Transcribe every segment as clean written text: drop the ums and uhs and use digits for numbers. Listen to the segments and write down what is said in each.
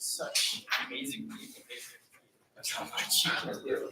such amazing people. That's how much you can do.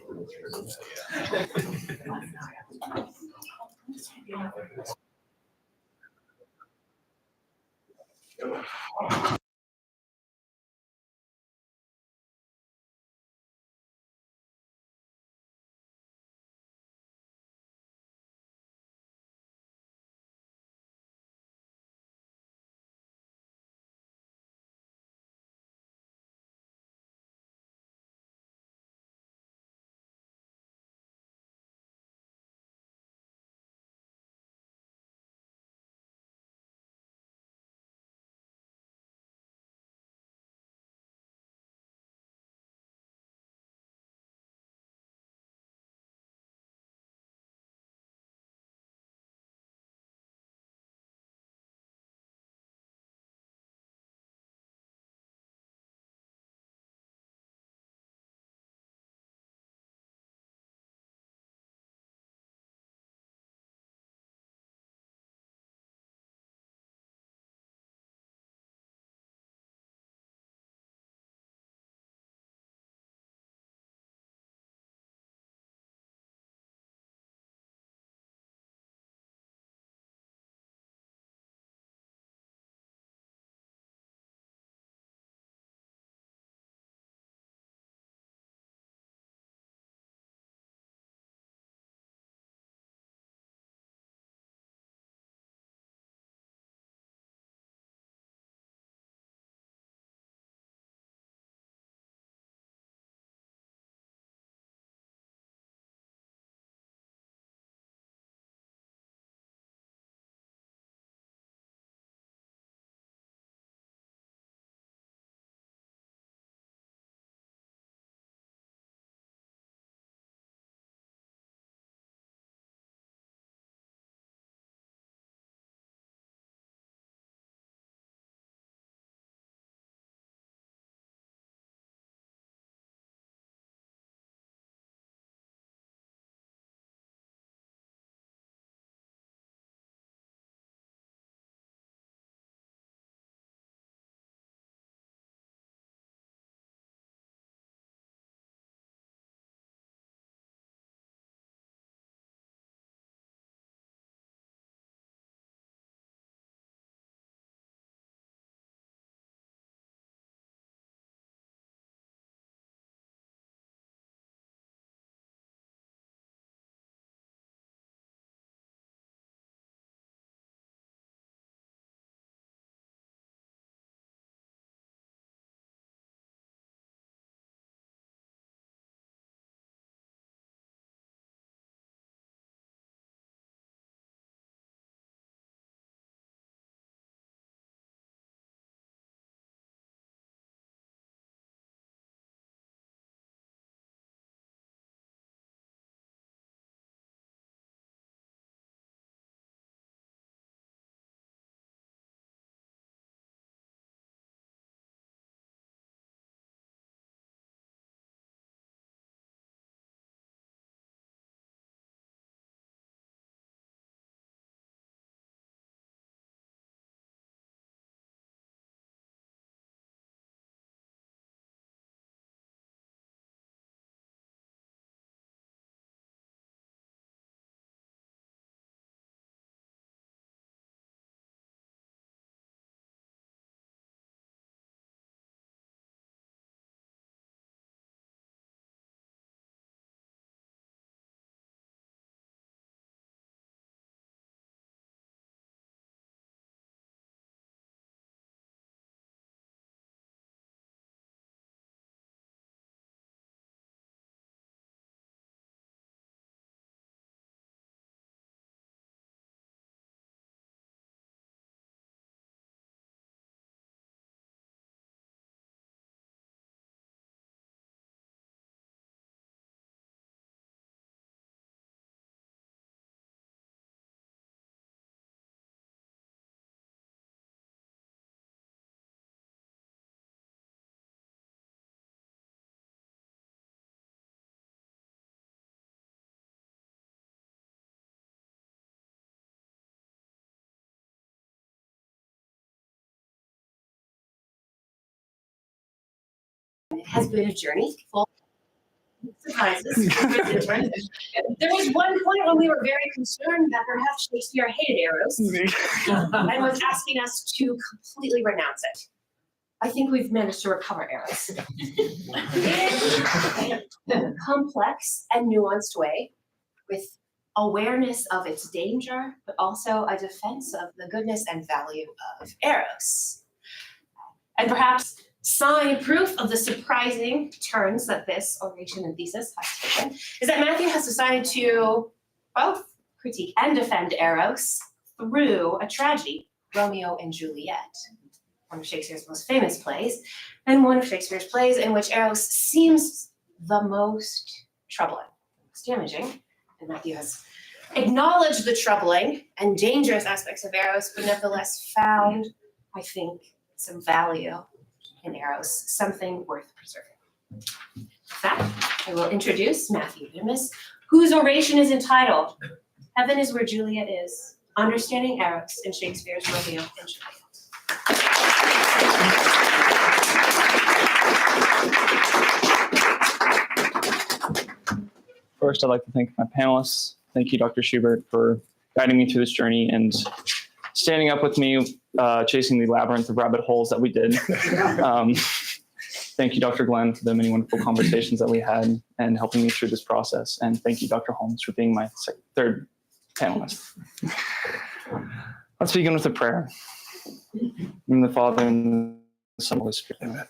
It has been a journey full of surprises. There was one point when we were very concerned that perhaps Shakespeare hated Eros and was asking us to completely renounce it. I think we've managed to recover Eros in a complex and nuanced way, with awareness of its danger, but also a defense of the goodness and value of Eros. And perhaps sign proof of the surprising turns that this oration and thesis has taken is that Matthew has decided to both critique and defend Eros through a tragedy, Romeo and Juliet, one of Shakespeare's most famous plays, and one of Shakespeare's plays in which Eros seems the most troubling, most damaging. And Matthew has acknowledged the troubling and dangerous aspects of Eros, but nevertheless found, I think, some value in Eros, something worth preserving. With that, I will introduce Matthew Vidimos, whose oration is entitled, Heaven is Where Juliet Is, Understanding Eros in Shakespeare's Romeo and Juliet. First, I'd like to thank my panelists. Thank you, Dr. Schubert, for guiding me through this journey and standing up with me, chasing the labyrinth of rabbit holes that we did. Thank you, Dr. Glenn, for the many wonderful conversations that we had and helping me through this process. And thank you, Dr. Holmes, for being my third panelist. Let's begin with a prayer. In the Father, and the Son, and the Holy Spirit. Amen.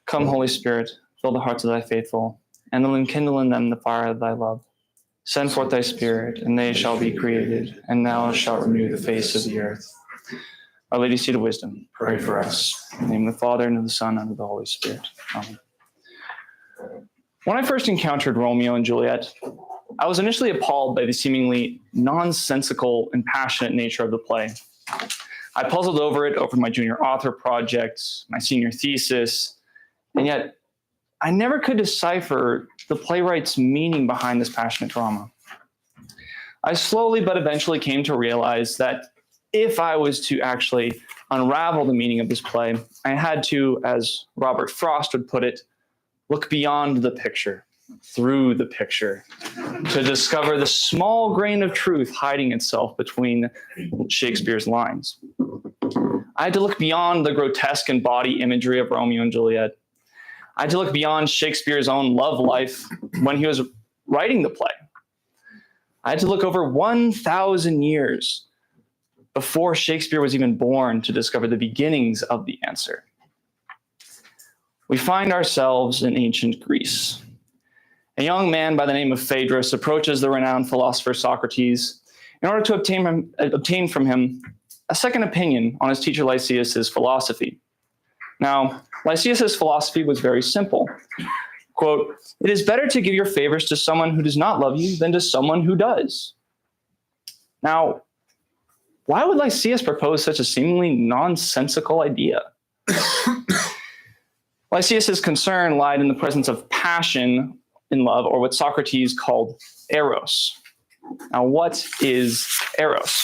Come, Holy Spirit, fill the hearts of thy faithful, and will enkindle in them the fire of thy love. Send forth thy Spirit, and they shall be created, and thou shalt renew the face of the earth. Our Lady, Seat of Wisdom, pray for us. In the name of the Father, and of the Son, and of the Holy Spirit. Amen. When I first encountered Romeo and Juliet, I was initially appalled by the seemingly nonsensical and passionate nature of the play. I puzzled over it over my junior author project, my senior thesis, and yet I never could decipher the playwright's meaning behind this passionate drama. I slowly but eventually came to realize that if I was to actually unravel the meaning of this play, I had to, as Robert Frost would put it, look beyond the picture, through the picture, to discover the small grain of truth hiding itself between Shakespeare's lines. I had to look beyond the grotesque and bawdy imagery of Romeo and Juliet. I had to look beyond Shakespeare's own love life when he was writing the play. I had to look over 1,000 years before Shakespeare was even born to discover the beginnings of the answer. We find ourselves in ancient Greece. A young man by the name of Phaedrus approaches the renowned philosopher Socrates in order to obtain from him a second opinion on his teacher Lysias's philosophy. Now, Lysias's philosophy was very simple. Quote, "It is better to give your favors to someone who does not love you than to someone who does." Now, why would Lysias propose such a seemingly nonsensical idea? Lysias's concern lied in the presence of passion in love, or what Socrates called eros. Now, what is eros?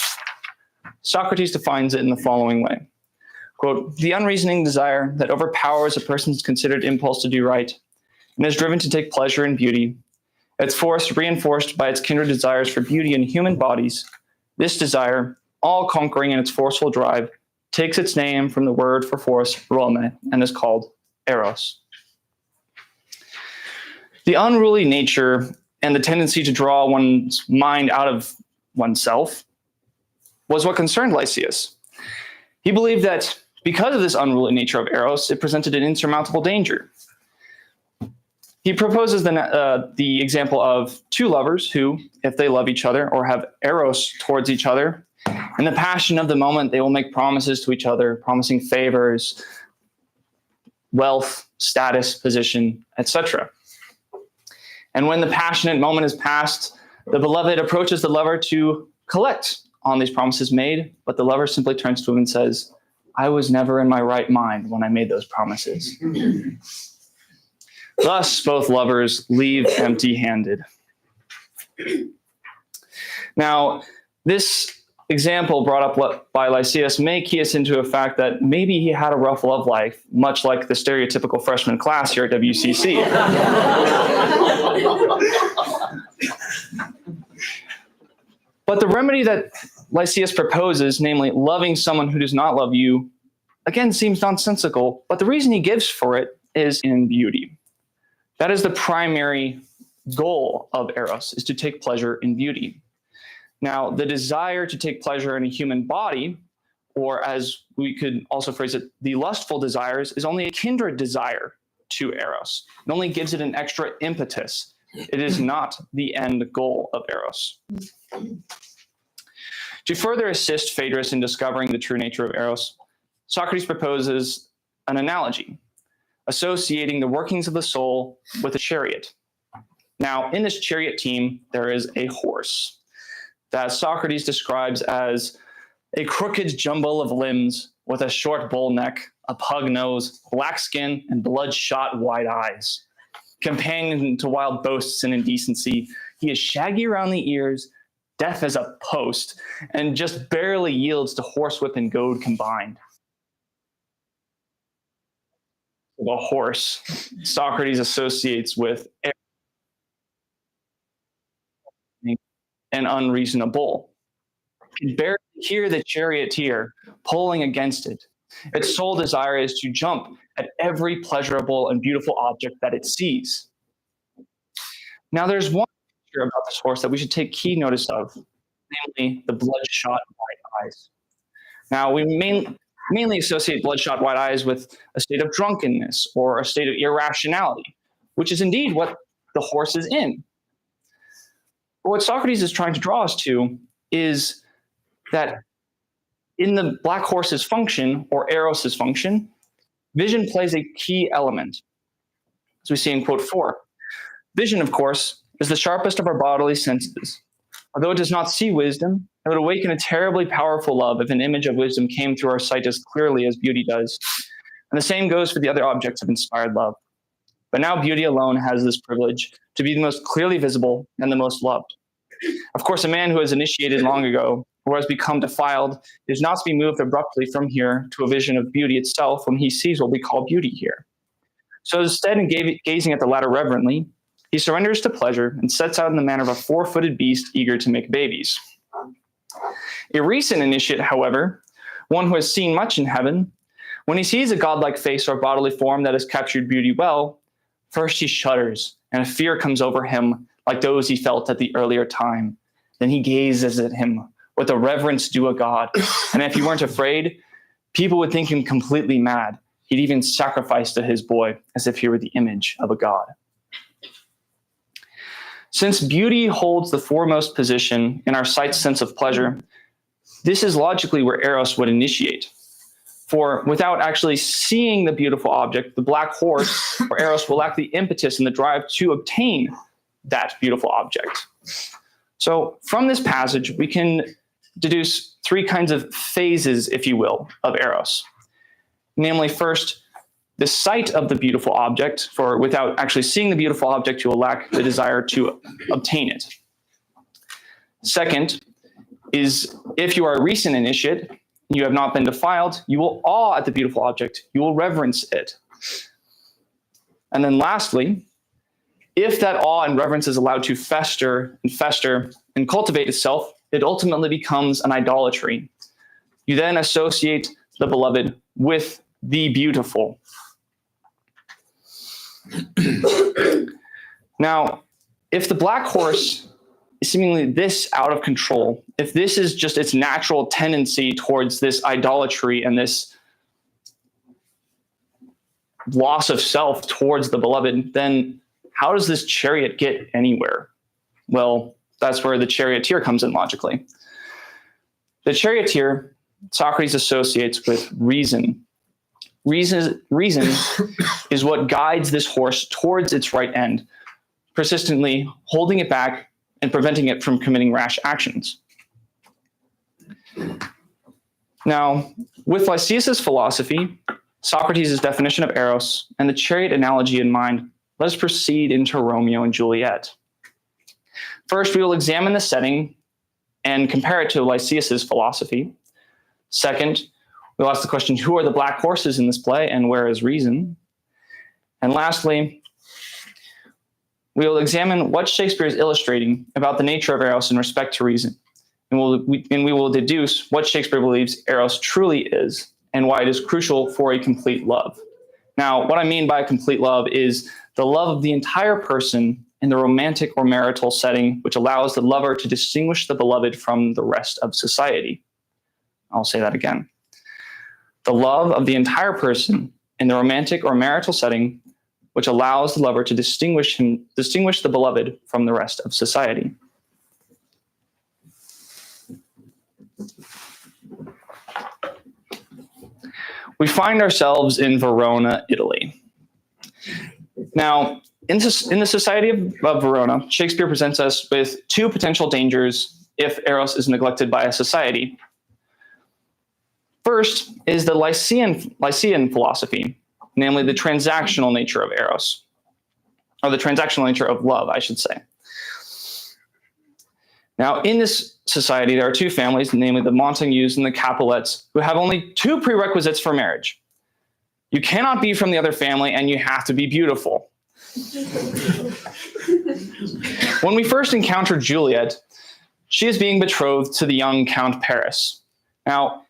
Socrates defines it in the following way. Quote, "The unreasoning desire that overpowers a person's considered impulse to do right and is driven to take pleasure in beauty, its force reinforced by its kindred desires for beauty in human bodies. This desire, all conquering in its forceful drive, takes its name from the word for force, Rome, and is called Eros." The unruly nature and the tendency to draw one's mind out of oneself was what concerned Lysias. He believed that because of this unruly nature of Eros, it presented an insurmountable danger. He proposes the example of two lovers who, if they love each other or have Eros towards each other, in the passion of the moment, they will make promises to each other, promising favors, wealth, status, position, etc. And when the passionate moment is past, the beloved approaches the lover to collect on these promises made, but the lover simply turns to him and says, "I was never in my right mind when I made those promises." Thus, both lovers leave empty-handed. Now, this example brought up by Lysias may key us into a fact that maybe he had a rough love life, much like the stereotypical freshman class here at WCC. But the remedy that Lysias proposes, namely loving someone who does not love you, again seems nonsensical, but the reason he gives for it is in beauty. That is the primary goal of Eros, is to take pleasure in beauty. Now, the desire to take pleasure in a human body, or as we could also phrase it, the lustful desires, is only a kindred desire to Eros. It only gives it an extra impetus. It is not the end goal of Eros. To further assist Phaedrus in discovering the true nature of Eros, Socrates proposes an analogy, associating the workings of the soul with a chariot. Now, in this chariot team, there is a horse that Socrates describes as a crooked jumble of limbs with a short bull neck, a pug nose, black skin, and bloodshot white eyes. Companion to wild boasts and indecency, he is shaggy around the ears, deaf as a post, and just barely yields to horsewhip and goad combined. The horse Socrates associates with and unreasonable. You can barely hear the charioteer pulling against it. Its sole desire is to jump at every pleasurable and beautiful object that it sees. Now, there's one feature about this horse that we should take key notice of, namely the bloodshot white eyes. Now, we mainly associate bloodshot white eyes with a state of drunkenness or a state of irrationality, which is indeed what the horse is in. But what Socrates is trying to draw us to is that in the black horse's function, or Eros's function, vision plays a key element. As we see in quote 4, vision, of course, is the sharpest of our bodily senses. Although it does not see wisdom, it would awaken a terribly powerful love if an image of wisdom came through our sight as clearly as beauty does. And the same goes for the other objects of inspired love. But now beauty alone has this privilege to be the most clearly visible and the most loved. Of course, a man who has initiated long ago or has become defiled is not to be moved abruptly from here to a vision of beauty itself when he sees what we call beauty here. So instead of gazing at the latter reverently, he surrenders to pleasure and sets out in the manner of a four-footed beast eager to make babies. A recent initiate, however, one who has seen much in heaven, when he sees a godlike face or bodily form that has captured beauty well, first he shudders, and a fear comes over him like those he felt at the earlier time. Then he gazes at him with the reverence due a god, and if he weren't afraid, people would think him completely mad. He'd even sacrifice to his boy as if he were the image of a god. Since beauty holds the foremost position in our sight's sense of pleasure, this is logically where Eros would initiate. For without actually seeing the beautiful object, the black horse or Eros will lack the impetus and the drive to obtain that beautiful object. So from this passage, we can deduce three kinds of phases, if you will, of Eros. Namely, first, the sight of the beautiful object, for without actually seeing the beautiful object, you will lack the desire to obtain it. Second is if you are a recent initiate, you have not been defiled, you will awe at the beautiful object, you will reverence it. And then lastly, if that awe and reverence is allowed to fester and cultivate itself, it ultimately becomes an idolatry. You then associate the beloved with the beautiful. Now, if the black horse is seemingly this out of control, if this is just its natural tendency towards this idolatry and this loss of self towards the beloved, then how does this chariot get anywhere? Well, that's where the charioteer comes in logically. The charioteer, Socrates associates with reason. Reason is what guides this horse towards its right end, persistently holding it back and preventing it from committing rash actions. Now, with Lysias's philosophy, Socrates' definition of Eros, and the chariot analogy in mind, let us proceed into Romeo and Juliet. First, we will examine the setting and compare it to Lysias's philosophy. Second, we'll ask the question, who are the black horses in this play and where is reason? And lastly, we will examine what Shakespeare is illustrating about the nature of Eros in respect to reason. And we will deduce what Shakespeare believes Eros truly is and why it is crucial for a complete love. Now, what I mean by a complete love is the love of the entire person in the romantic or marital setting, which allows the lover to distinguish the beloved from the rest of society. I'll say that again. The love of the entire person in the romantic or marital setting, which allows the lover to distinguish the beloved from the rest of society. We find ourselves in Verona, Italy. Now, in the society of Verona, Shakespeare presents us with two potential dangers if Eros is neglected by a society. First is the Lycian philosophy, namely the transactional nature of Eros, or the transactional nature of love, I should say. Now, in this society, there are two families, namely the Montagues and the Capulets, who have only two prerequisites for marriage. You cannot be from the other family, and you have to be beautiful. When we first encounter Juliet, she is being betrothed to the young Count Paris. Now,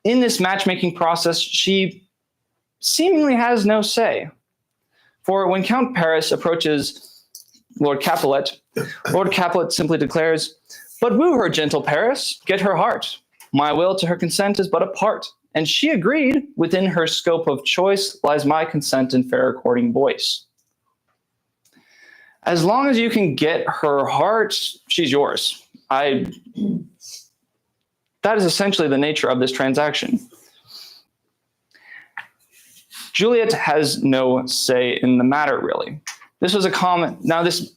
in this matchmaking process, she seemingly has no say. For when Count Paris approaches Lord Capulet, Lord Capulet simply declares, "But woo her, gentle Paris, get her heart. My will to her consent is but a part, and she agreed, within her scope of choice lies my consent and fair according voice." As long as you can get her heart, she's yours. That is essentially the nature of this transaction. Juliet has no say in the matter, really. This was a common, now this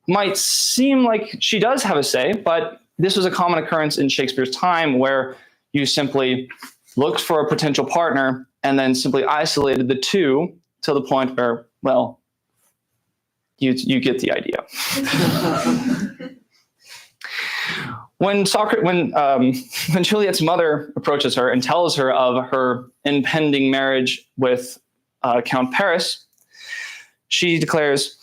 might seem like she does have a say, but this was a common occurrence in Shakespeare's time where you simply looked for a potential partner and then simply isolated the two to the point where, well, you get the idea. When Juliet's mother approaches her and tells her of her impending marriage with Count Paris, she declares,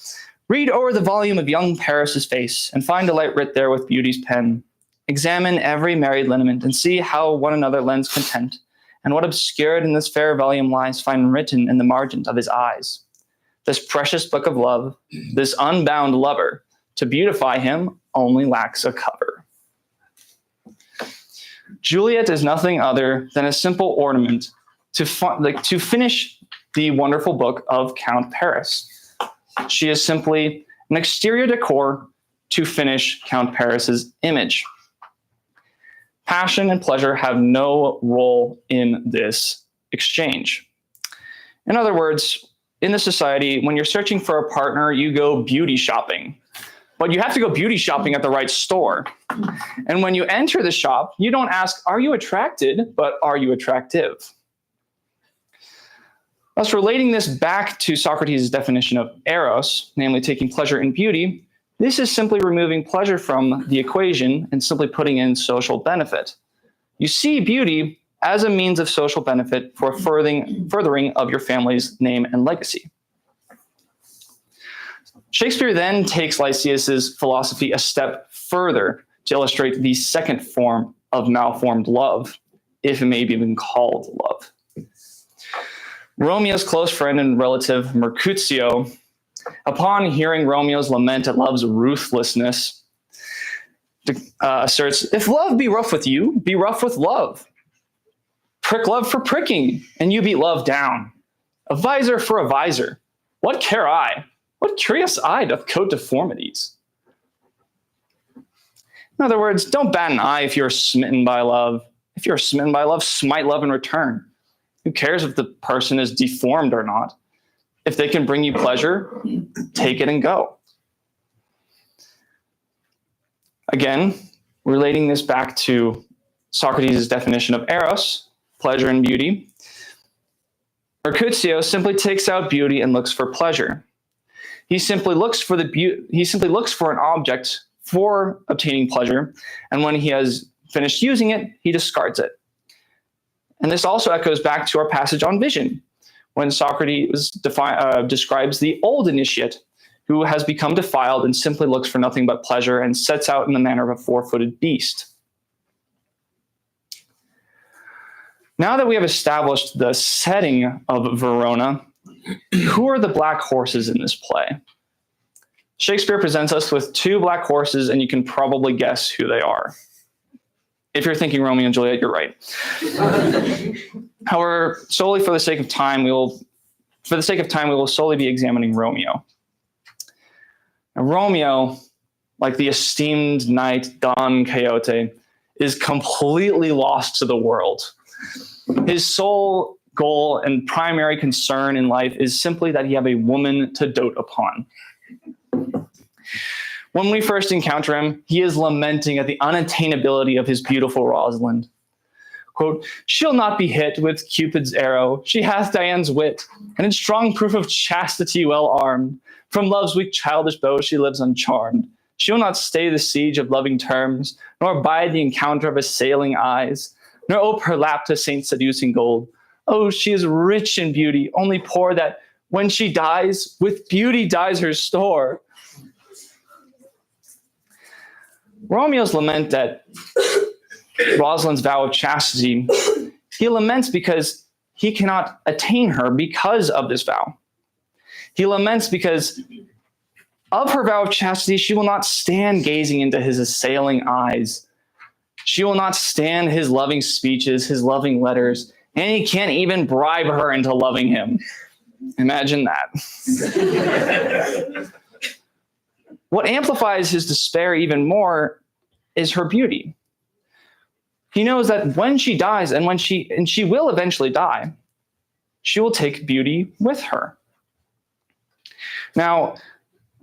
"Read o'er the volume of young Paris's face, and find a light writ there with beauty's pen. Examine every married lineament, and see how one another lends content, and what obscured in this fair volume lies, find written in the margent of his eyes. This precious book of love, this unbound lover, to beautify him only lacks a cover." Juliet is nothing other than a simple ornament to finish the wonderful book of Count Paris. She is simply an exterior decor to finish Count Paris's image. Passion and pleasure have no role in this exchange. In other words, in the society, when you're searching for a partner, you go beauty shopping. But you have to go beauty shopping at the right store. And when you enter the shop, you don't ask, "Are you attracted?" but "Are you attractive?" Thus, relating this back to Socrates' definition of eros, namely taking pleasure in beauty, this is simply removing pleasure from the equation and simply putting in social benefit. You see beauty as a means of social benefit for furthering of your family's name and legacy. Shakespeare then takes Lysias's philosophy a step further to illustrate the second form of malformed love, if it may be even called love. Romeo's close friend and relative Mercutio, upon hearing Romeo's lament at love's ruthlessness, asserts, "If love be rough with you, be rough with love. Prick love for pricking, and you beat love down. A visor for a visor. What care I? What curious eye doth coat deformities?" In other words, don't bat an eye if you're smitten by love. If you're smitten by love, smite love in return. Who cares if the person is deformed or not? If they can bring you pleasure, take it and go. Again, relating this back to Socrates' definition of eros, pleasure and beauty, Mercutio simply takes out beauty and looks for pleasure. He simply looks for an object for obtaining pleasure, and when he has finished using it, he discards it. And this also echoes back to our passage on vision, when Socrates describes the old initiate who has become defiled and simply looks for nothing but pleasure and sets out in the manner of a four-footed beast. Now that we have established the setting of Verona, who are the black horses in this play? Shakespeare presents us with two black horses, and you can probably guess who they are. If you're thinking Romeo and Juliet, you're right. However, solely for the sake of time, we will solely be examining Romeo. Now, Romeo, like the esteemed knight Don Quixote, is completely lost to the world. His sole goal and primary concern in life is simply that he have a woman to dote upon. When we first encounter him, he is lamenting at the unattainability of his beautiful Rosalind. Quote, "She'll not be hit with Cupid's arrow. She hath Dian's wit, and in strong proof of chastity well armed. From love's weak childish bow she lives uncharmed. She'll not stay the siege of loving terms, nor bide the encounter of assailing eyes, nor ope her lap to saints seducing gold. Oh, she is rich in beauty, only poor that when she dies, with beauty dies her store." Romeo's lament at Rosalind's vow of chastity, he laments because he cannot attain her because of this vow. He laments because of her vow of chastity, she will not stand gazing into his assailing eyes. She will not stand his loving speeches, his loving letters, and he can't even bribe her into loving him. Imagine that. What amplifies his despair even more is her beauty. He knows that when she dies, and she will eventually die, she will take beauty with her. Now,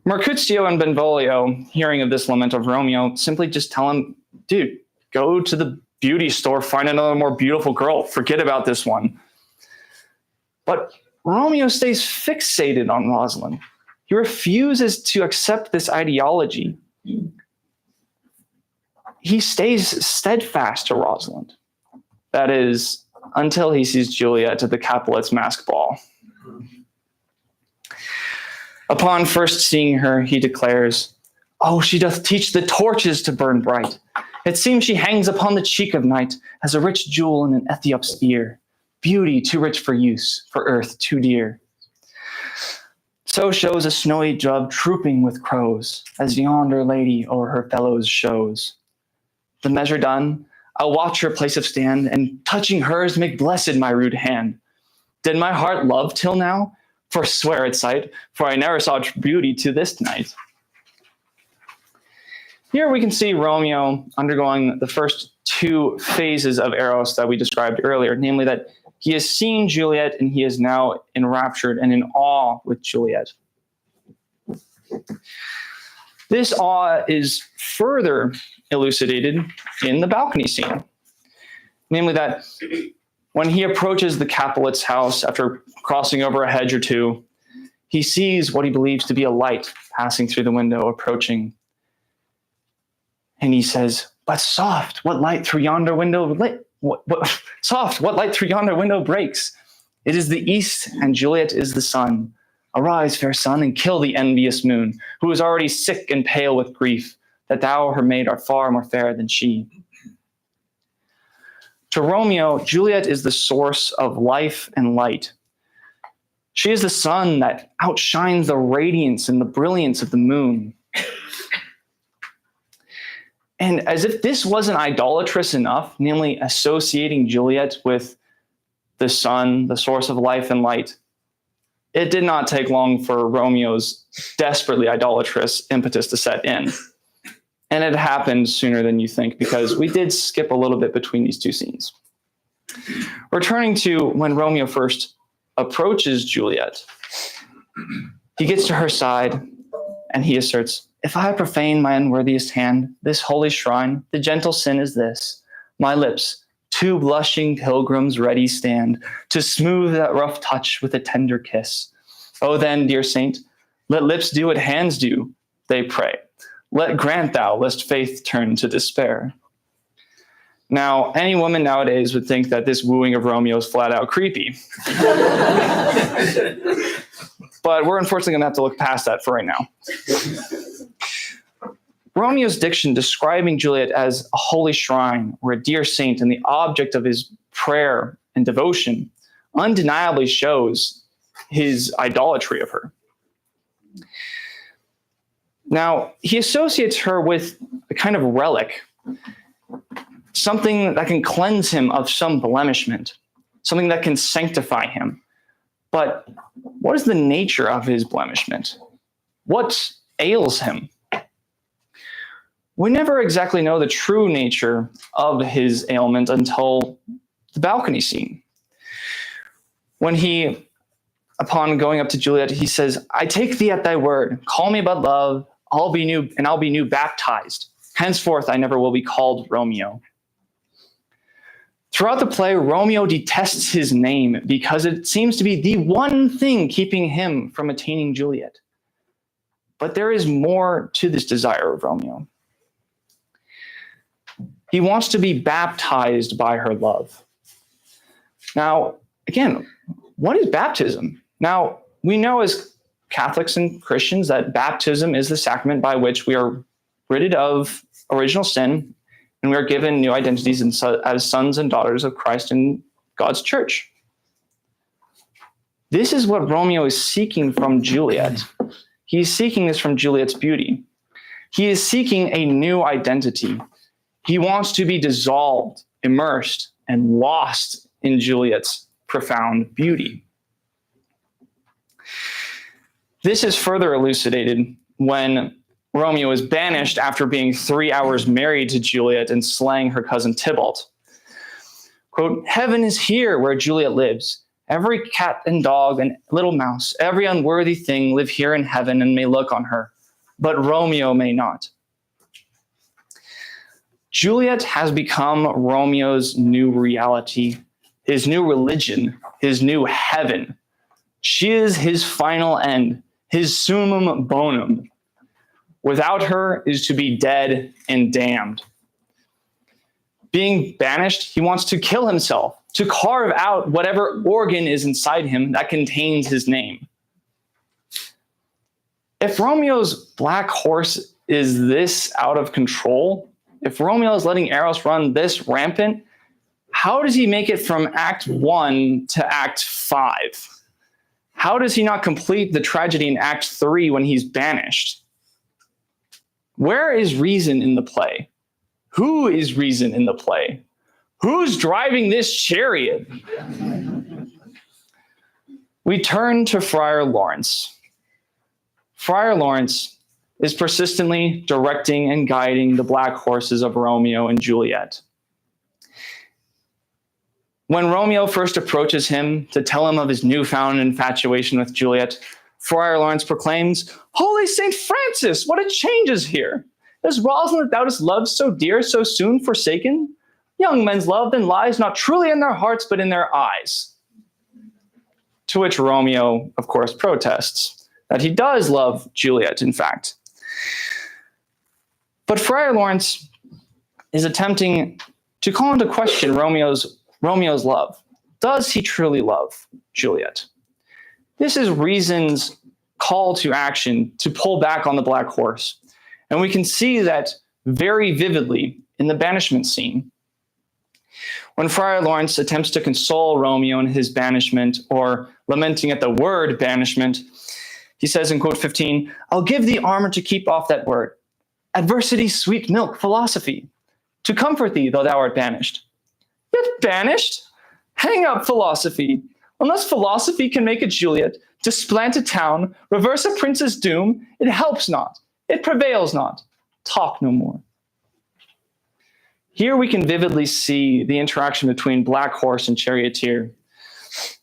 Mercutio and Benvolio, hearing of this lament of Romeo, simply just tell him, dude, go to the beauty store, find another more beautiful girl, forget about this one. But Romeo stays fixated on Rosalind. He refuses to accept this ideology. He stays steadfast to Rosalind. That is, until he sees Juliet at the Capulets' mask ball. Upon first seeing her, he declares, "Oh, she doth teach the torches to burn bright. It seems she hangs upon the cheek of night as a rich jewel in an Ethiop's ear. Beauty too rich for use, for earth too dear. So shows a snowy dove trooping with crows, as yonder lady o'er her fellows shows. The measure done, I'll watch her place of stand, and touching hers make blessed my rude hand. Did my heart love till now? Forswear its sight, for I never saw beauty to this night." Here we can see Romeo undergoing the first two phases of Eros that we described earlier, namely that he has seen Juliet and he is now enraptured and in awe with Juliet. This awe is further elucidated in the balcony scene, namely that when he approaches the Capulets' house after crossing over a hedge or two, he sees what he believes to be a light passing through the window, approaching. And he says, "But soft, what light through yonder window soft, what light through yonder window breaks? It is the east, and Juliet is the sun. Arise, fair sun, and kill the envious moon, who is already sick and pale with grief, that thou, her maid, art far more fair than she." To Romeo, Juliet is the source of life and light. She is the sun that outshines the radiance and the brilliance of the moon. And as if this wasn't idolatrous enough, namely associating Juliet with the sun, the source of life and light, it did not take long for Romeo's desperately idolatrous impetus to set in. And it happened sooner than you think, because we did skip a little bit between these two scenes. Returning to when Romeo first approaches Juliet, he gets to her side and he asserts, "If I profane my unworthiest hand, this holy shrine, the gentle sin is this. My lips, two blushing pilgrims ready stand, to smooth that rough touch with a tender kiss. Oh then, dear saint, let lips do what hands do, they pray. Let grant thou, lest faith turn to despair. Now, any woman nowadays would think that this wooing of Romeo is flat out creepy. But we're unfortunately going to have to look past that for right now. Romeo's diction describing Juliet as a holy shrine or a dear saint and the object of his prayer and devotion undeniably shows his idolatry of her. Now, he associates her with a kind of relic, something that can cleanse him of some blemishment, something that can sanctify him. But what is the nature of his blemishment? What ails him? We never exactly know the true nature of his ailment until the balcony scene. When he, upon going up to Juliet, he says, I take thee at thy word. Call me but love. I'll be new baptized. Henceforth, I never will be called Romeo. Throughout the play, Romeo detests his name because it seems to be the one thing keeping him from attaining Juliet. But there is more to this desire of Romeo. He wants to be baptized by her love. Now, again, what is baptism? Now, we know as Catholics and Christians that baptism is the sacrament by which we are ridded of original sin and we are given new identities as sons and daughters of Christ in God's church. This is what Romeo is seeking from Juliet. He is seeking this from Juliet's beauty. He is seeking a new identity. He wants to be dissolved, immersed, and lost in Juliet's profound beauty. This is further elucidated when Romeo is banished after being 3 hours married to Juliet and slaying her cousin Tybalt. Quote, heaven is here where Juliet lives. Every cat and dog and little mouse, every unworthy thing live here in heaven and may look on her, but Romeo may not. Juliet has become Romeo's new reality, his new religion, his new heaven. She is his final end, his summum bonum. Without her is to be dead and damned. Being banished, he wants to kill himself, to carve out whatever organ is inside him that contains his name. If Romeo's black horse is this out of control, if Romeo is letting Eros run this rampant, how does he make it from Act 1 to Act 5? How does he not complete the tragedy in Act 3 when he's banished? Where is reason in the play? Who is reason in the play? Who's driving this chariot? We turn to Friar Lawrence. Friar Lawrence is persistently directing and guiding the black horses of Romeo and Juliet. When Romeo first approaches him to tell him of his newfound infatuation with Juliet, Friar Lawrence proclaims, Holy St. Francis, what a change is here! Is Rosalind that thou dost love so dear, so soon forsaken? Young men's love then lies not truly in their hearts, but in their eyes. To which Romeo, of course, protests that he does love Juliet, in fact. But Friar Lawrence is attempting to call into question Romeo's love. Does he truly love Juliet? This is reason's call to action to pull back on the black horse. And we can see that very vividly in the banishment scene. When Friar Lawrence attempts to console Romeo in his banishment, or lamenting at the word banishment, he says in quote 15, I'll give thee armor to keep off that word. Adversity, sweet milk, philosophy, to comfort thee though thou art banished. Yet banished? Hang up philosophy. Unless philosophy can make a Juliet, displant a town, reverse a prince's doom, it helps not, it prevails not. Talk no more. Here we can vividly see the interaction between black horse and charioteer.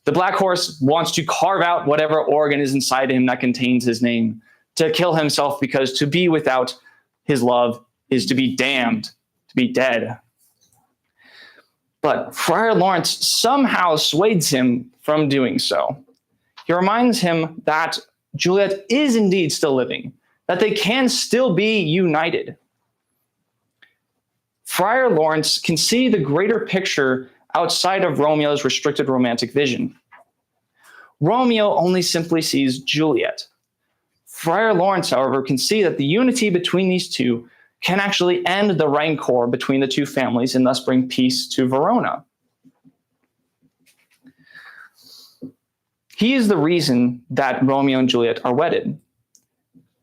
The black horse wants to carve out whatever organ is inside him that contains his name, to kill himself, because to be without his love is to be damned, to be dead. But Friar Lawrence somehow swayed him from doing so. He reminds him that Juliet is indeed still living, that they can still be united. Friar Lawrence can see the greater picture outside of Romeo's restricted romantic vision. Romeo only simply sees Juliet. Friar Lawrence, however, can see that the unity between these two can actually end the rancor between the two families and thus bring peace to Verona. He is the reason that Romeo and Juliet are wedded.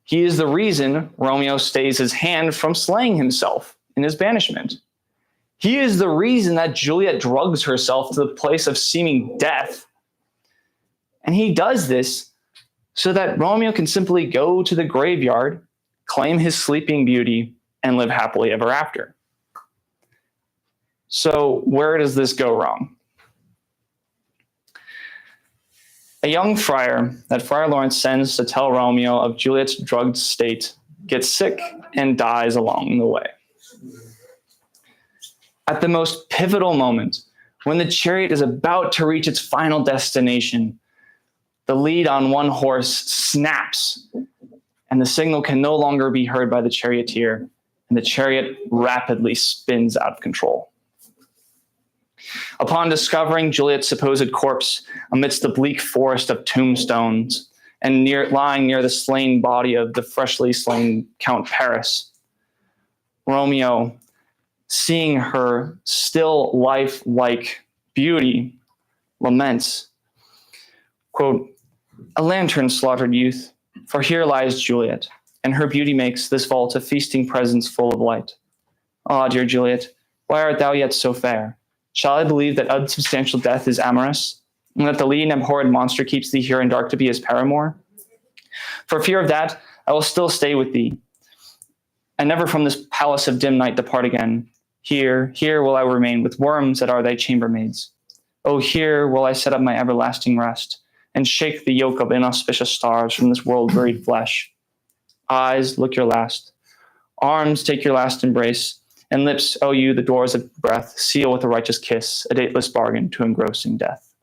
He is the reason Romeo stays his hand from slaying himself in his banishment. He is the reason that Juliet drugs herself to the place of seeming death. And he does this so that Romeo can simply go to the graveyard, claim his sleeping beauty, and live happily ever after. So where does this go wrong? A young friar that Friar Lawrence sends to tell Romeo of Juliet's drugged state gets sick and dies along the way. At the most pivotal moment, when the chariot is about to reach its final destination, the lead on one horse snaps, and the signal can no longer be heard by the charioteer, and the chariot rapidly spins out of control. Upon discovering Juliet's supposed corpse amidst the bleak forest of tombstones and lying near the slain body of the freshly slain Count Paris, Romeo, seeing her still lifelike beauty, laments, quote, "A lantern slaughtered youth, for here lies Juliet, and her beauty makes this vault a feasting presence full of light. Ah, dear Juliet, why art thou yet so fair? Shall I believe that unsubstantial death is amorous, and that the lean abhorred monster keeps thee here in dark to be his paramour? For fear of that, I will still stay with thee, and never from this palace of dim night depart again. Here will I remain with worms that are thy chambermaids. Oh, here will I set up my everlasting rest, and shake the yoke of inauspicious stars from this world-wearied flesh. Eyes, look your last. Arms, take your last embrace. And lips, O you, the doors of breath, seal with a righteous kiss, a dateless bargain to engrossing death."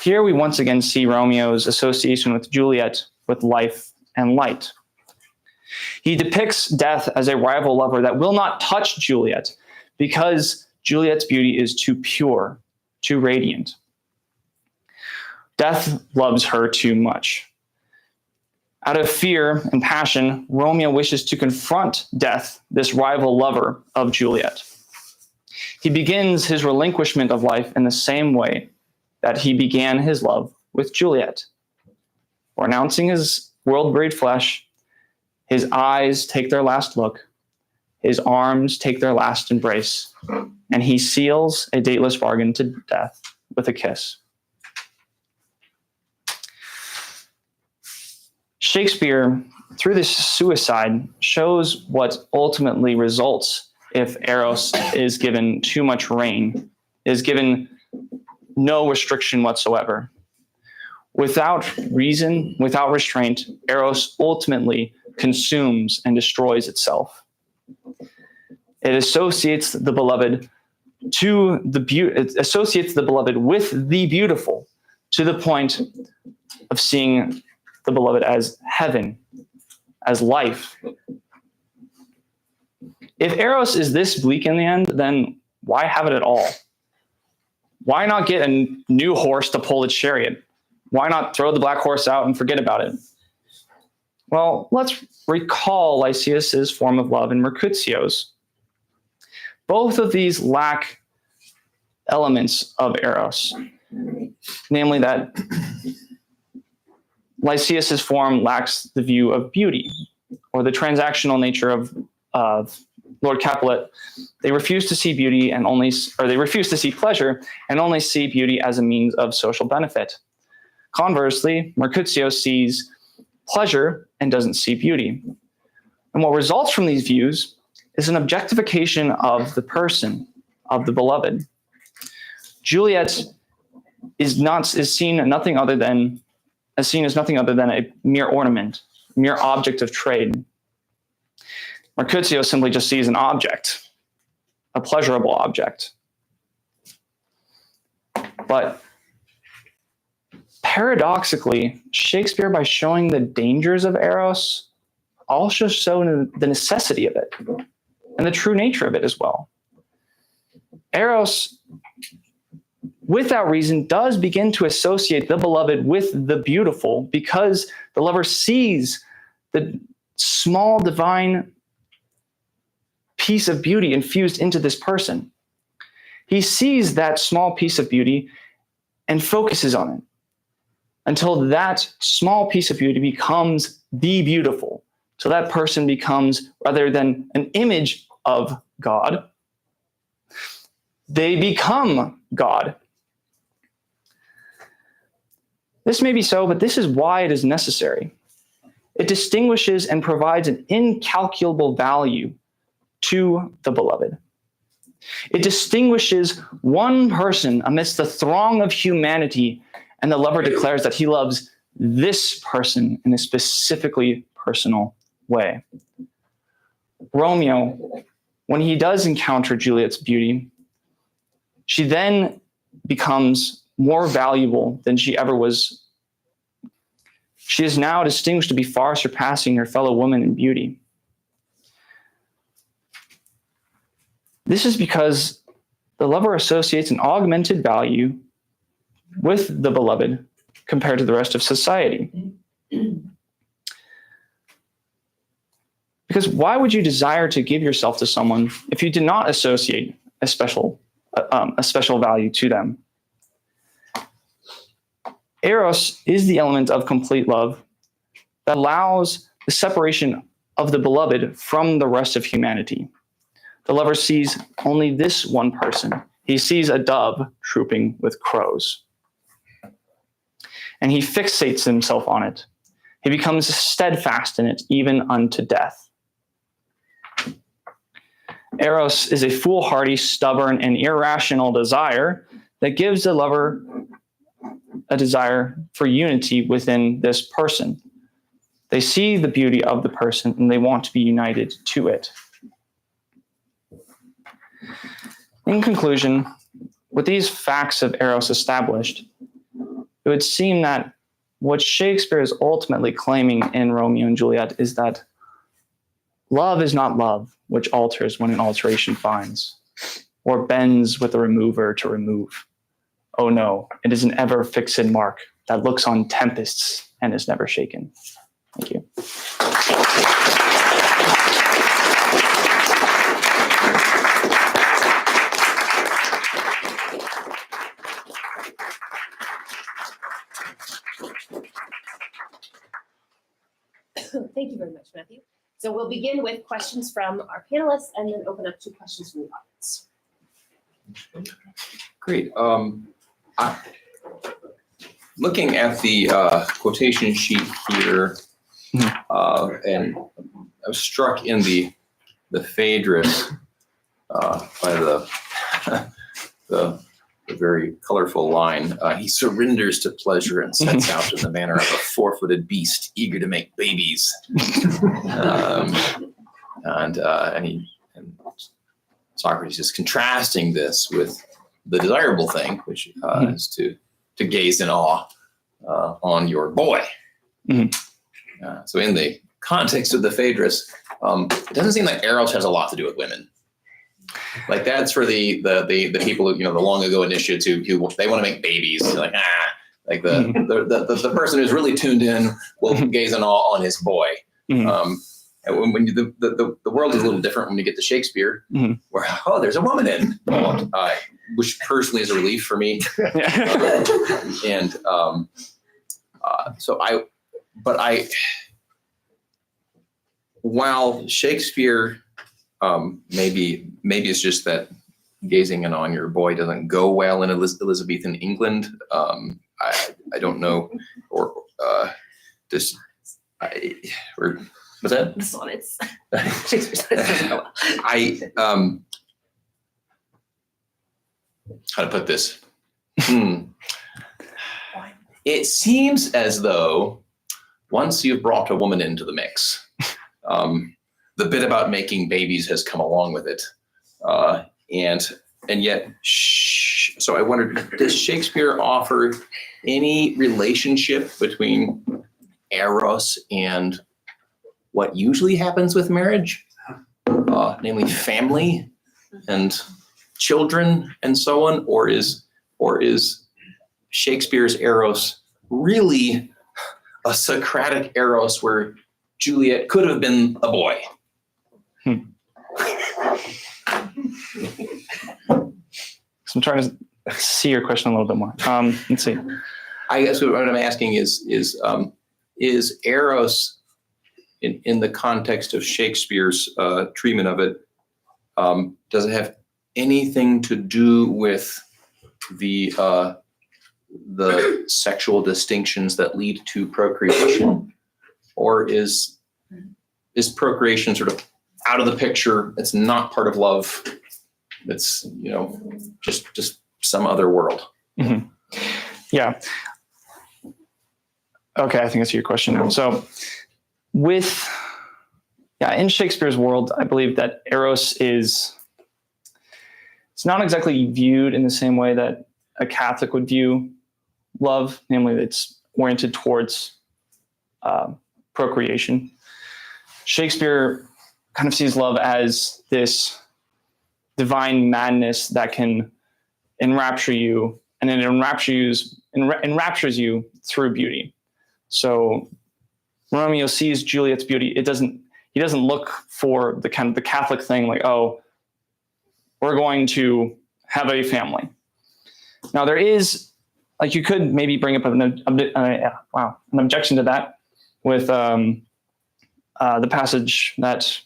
Here we once again see Romeo's association with Juliet with life and light. He depicts death as a rival lover that will not touch Juliet because Juliet's beauty is too pure, too radiant. Death loves her too much. Out of fear and passion, Romeo wishes to confront Death, this rival lover of Juliet. He begins his relinquishment of life in the same way that he began his love with Juliet. Renouncing his world-wearied flesh, his eyes take their last look, his arms take their last embrace, and he seals a dateless bargain to death with a kiss. Shakespeare, through this suicide, shows what ultimately results if Eros is given too much rein, is given no restriction whatsoever. Without reason, without restraint, Eros ultimately consumes and destroys itself. It associates the beloved it associates the beloved with the beautiful to the point of seeing the beloved as heaven, as life. If Eros is this bleak in the end, then why have it at all? Why not get a new horse to pull the chariot? Why not throw the black horse out and forget about it? Well, let's recall Lysias's form of love and Mercutio's. Both of these lack elements of Eros, namely that Lysias's form lacks the view of beauty or the transactional nature of Lord Capulet. They refuse to see beauty they refuse to see pleasure and only see beauty as a means of social benefit. Conversely, Mercutio sees pleasure and doesn't see beauty. And what results from these views is an objectification of the person, of the beloved. Juliet is seen as nothing other than a mere ornament, mere object of trade. Mercutio simply just sees an object, a pleasurable object. But Paradoxically, Shakespeare, by showing the dangers of Eros, also showed the necessity of it and the true nature of it as well. Eros, without reason, does begin to associate the beloved with the beautiful because the lover sees the small divine piece of beauty infused into this person. He sees that small piece of beauty and focuses on it until that small piece of beauty becomes the beautiful. So that person becomes, rather than an image of God, they become God. This may be so, but this is why it is necessary. It distinguishes and provides an incalculable value to the beloved. It distinguishes one person amidst the throng of humanity, and the lover declares that he loves this person in a specifically personal way. Romeo, when he does encounter Juliet's beauty, she then becomes more valuable than she ever was. She is now distinguished to be far surpassing her fellow woman in beauty. This is because the lover associates an augmented value with the beloved compared to the rest of society. Because why would you desire to give yourself to someone if you did not associate a special value to them? Eros is the element of complete love that allows the separation of the beloved from the rest of humanity. The lover sees only this one person. He sees a dove trooping with crows. And he fixates himself on it. He becomes steadfast in it, even unto death. Eros is a foolhardy, stubborn, and irrational desire that gives the lover a desire for unity within this person. They see the beauty of the person and they want to be united to it. In conclusion, with these facts of Eros established, it would seem that what Shakespeare is ultimately claiming in Romeo and Juliet is that love is not love, which alters when an alteration finds, or bends with a remover to remove. Oh no, it is an ever-fixed mark that looks on tempests and is never shaken. Thank you. Thank you very much, Matthew. So we'll begin with questions from our panelists and then open up to questions from the audience. Great. Looking at the quotation sheet here, and I was struck in the Phaedrus by the very colorful line. He surrenders to pleasure and sets out in the manner of a four-footed beast eager to make babies. And Socrates is contrasting this with the desirable thing, which is to gaze in awe on your boy. Mm-hmm. So in the context of the Phaedrus, it doesn't seem like Eros has a lot to do with women. Like that's for the people who, the long ago initiates who they want to make babies. Like like the person who's really tuned in will gaze in awe on his boy. Mm-hmm. And when the world is a little different when you get to Shakespeare, mm-hmm. where there's a woman in, which personally is a relief for me. While Shakespeare, maybe it's just that gazing in on your boy doesn't go well in Elizabethan England. I don't know, or what's that? The sonnets. Shakespeare sonnets doesn't go well. How to put this? It seems as though once you've brought a woman into the mix, the bit about making babies has come along with it, and yet So I wondered, does Shakespeare offer any relationship between Eros and what usually happens with marriage, namely family and children and so on, or is Shakespeare's Eros really a Socratic Eros where Juliet could have been a boy? So I'm trying to see your question a little bit more. Let's see. I guess what I'm asking is Eros, in the context of Shakespeare's treatment of it, does it have anything to do with the sexual distinctions that lead to procreation, or is procreation sort of out of the picture? It's not part of love. It's just some other world. Mm-hmm. Yeah. Okay, I think I see your question now. So in Shakespeare's world, I believe that Eros it's not exactly viewed in the same way that a Catholic would view love, namely it's oriented towards procreation. Shakespeare kind of sees love as this divine madness that can enrapture you, and it enraptures you through beauty. So Romeo sees Juliet's beauty. He doesn't look for the kind of the Catholic thing like, oh, we're going to have a family. Now there is, like, you could maybe bring up an objection to that with the passage that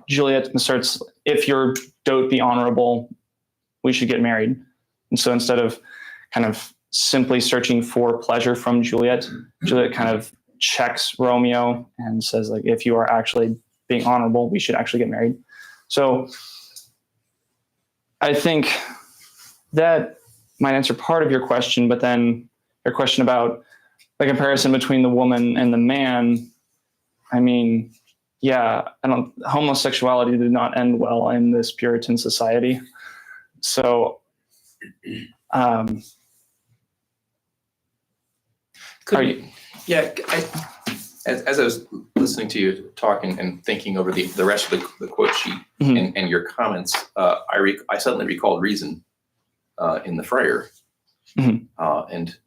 Juliet asserts, if your dote be honorable, we should get married. And so instead of kind of simply searching for pleasure from Juliet, Juliet kind of checks Romeo and says, like, if you are actually being honorable, we should actually get married. So I think that might answer part of your question, but then your question about the comparison between the woman and the man, I mean, yeah, homosexuality did not end well in this Puritan society. So, as I was listening to you talking and thinking over the rest of the quote sheet, Mm-hmm. and your comments, I suddenly recalled Reason in the Friar. Mm-hmm. And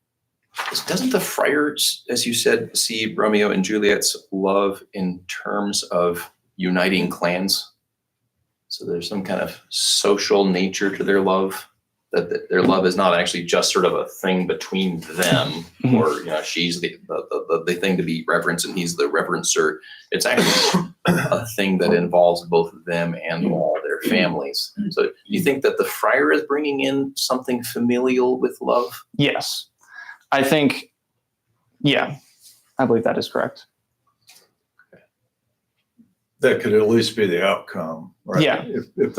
doesn't the Friar, as you said, see Romeo and Juliet's love in terms of uniting clans? So there's some kind of social nature to their love, that their love is not actually just sort of a thing between them, Mm-hmm. or she's the thing to be reverenced and he's the reverencer. It's actually a thing that involves both of them and all their families. So you think that the Friar is bringing in something familial with love? Yes. I think, I believe that is correct. That could at least be the outcome, right? Yeah. If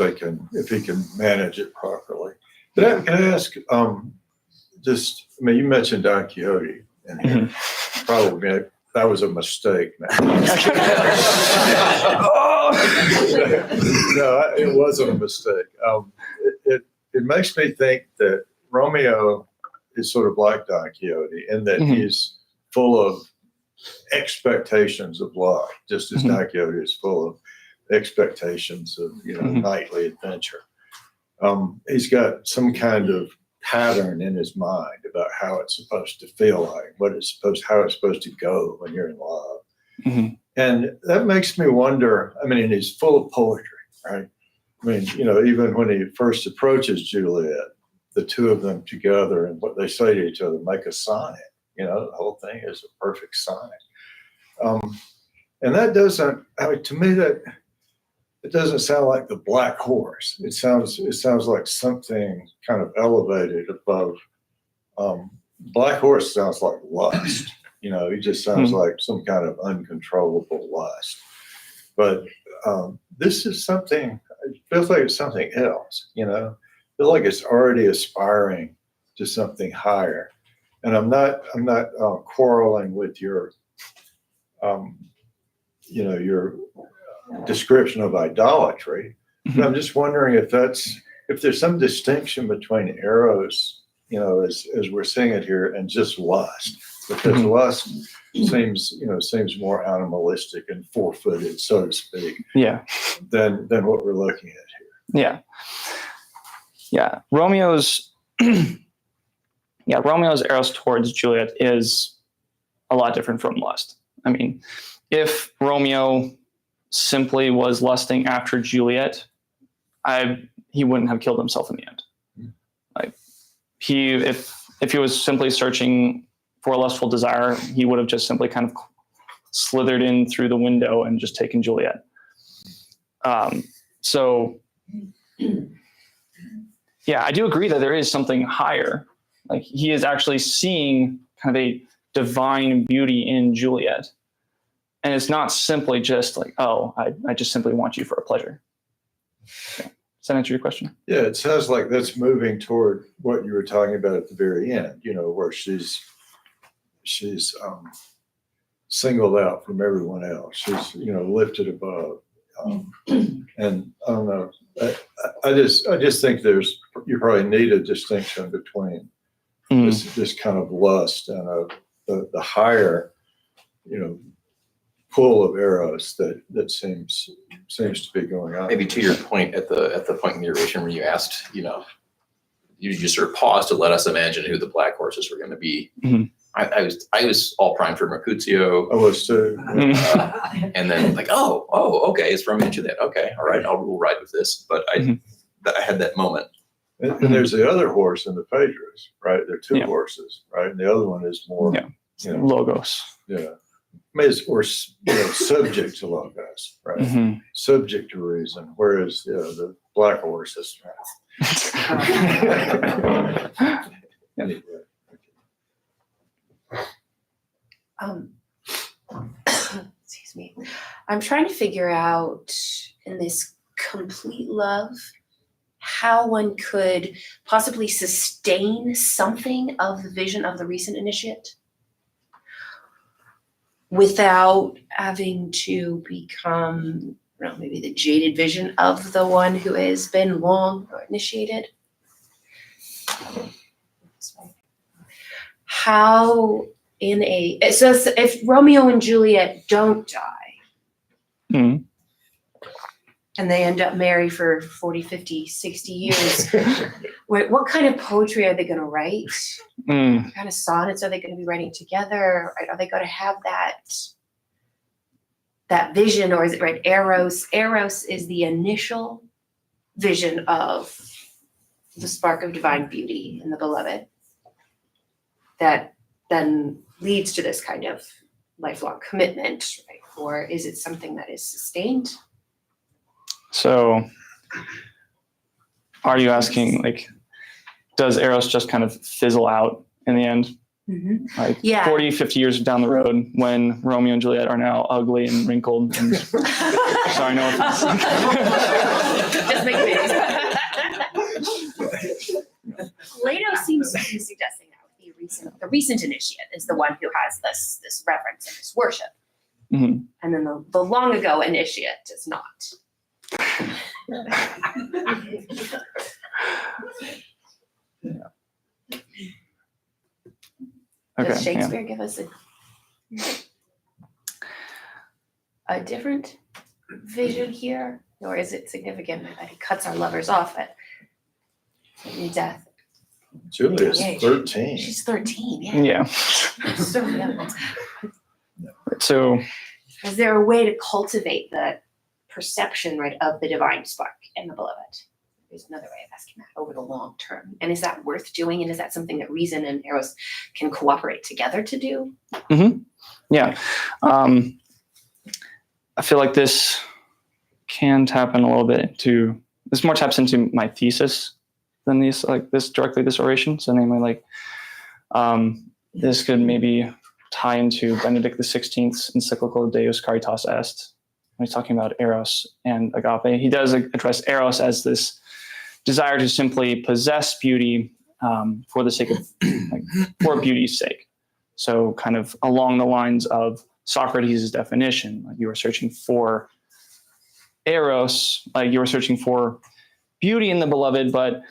he can manage it properly. But can I ask, you mentioned Don Quixote, and Mm-hmm. probably that was a mistake. No, it wasn't a mistake. It makes me think that Romeo is sort of like Don Quixote in that Mm-hmm. he's full of expectations of love, just as Mm-hmm. Don Quixote is full of expectations of Mm-hmm. knightly adventure. He's got some kind of pattern in his mind about how it's supposed to feel like, how it's supposed to go when you're in love. Mm-hmm. And that makes me wonder, and he's full of poetry, right? Even when he first approaches Juliet, the two of them together and what they say to each other make a sonnet. The whole thing is a perfect sonnet. And that doesn't, to me, that it doesn't sound like the Black Horse. It sounds like something kind of elevated above. Black Horse sounds like lust. He just sounds like some kind of uncontrollable lust. But this is something. It feels like it's something else. I feel like it's already aspiring to something higher. And I'm not quarreling with your your description of idolatry. Mm-hmm. But I'm just wondering if if there's some distinction between Eros, as we're seeing it here, and just lust, because lust seems more animalistic and four-footed, so to speak, than what we're looking at here. Yeah. Romeo's Eros towards Juliet is a lot different from lust. I mean, if Romeo simply was lusting after Juliet, he wouldn't have killed himself in the end. Like if he was simply searching for a lustful desire, he would have just simply kind of slithered in through the window and just taken Juliet. So yeah, I do agree that there is something higher. Like he is actually seeing kind of a divine beauty in Juliet. And it's not simply just like, oh, I just simply want you for a pleasure. Okay. Does that answer your question? Yeah, it sounds like that's moving toward what you were talking about at the very end, where she's singled out from everyone else. She's, lifted above. And I don't know. I just think you probably need a distinction between this kind of lust and the higher, pull of Eros that seems to be going on. Maybe to your point at the point in the oration where you asked, you just sort of paused to let us imagine who the black horses were going to be. I was all primed for Mercutio. I was too. And then like, okay, it's Romeo and Juliet. Okay, all right, we'll ride with this. But I had that moment. And there's the other horse in the Phaedrus, right? There are two horses, right? And the other one is more, Logos. Yeah. Or subject to logos, right? Subject to reason, whereas the black horse is. Anyway. Excuse me. I'm trying to figure out in this complete love how one could possibly sustain something of the vision of the recent initiate without having to become, maybe the jaded vision of the one who has been long initiated. How it says if Romeo and Juliet don't die, and they end up married for 40, 50, 60 years, what kind of poetry are they going to write? What kind of sonnets are they going to be writing together? Are they going to have that vision, or is it right? Eros is the initial vision of the spark of divine beauty in the beloved that then leads to this kind of lifelong commitment, right? Or is it something that is sustained? So are you asking, like, does Eros just kind of fizzle out in the end? Like 40, 50 years down the road when Romeo and Juliet are now ugly and wrinkled and sorry, no offense. Just make babies. Plato seems to be suggesting that the recent initiate is the one who has this reverence and this worship. And then the long ago initiate is not. Does Shakespeare give us a different vision here? Or is it significant that he cuts our lovers off at death? Juliet's 13. She's 13, yeah. So young. So is there a way to cultivate the perception, right, of the divine spark in the beloved? There's another way of asking that over the long term. And is that worth doing? And is that something that reason and Eros can cooperate together to do? Yeah. I feel like this can tap in a little bit to, this more taps into my thesis than this oration. So namely, like, this could maybe tie into Benedict XVI's encyclical Deus Caritas Est, when he's talking about Eros and agape. He does address Eros as this desire to simply possess beauty for the sake of, for beauty's sake. So kind of along the lines of Socrates' definition, like you are searching for Eros, like you are searching for beauty in the beloved, but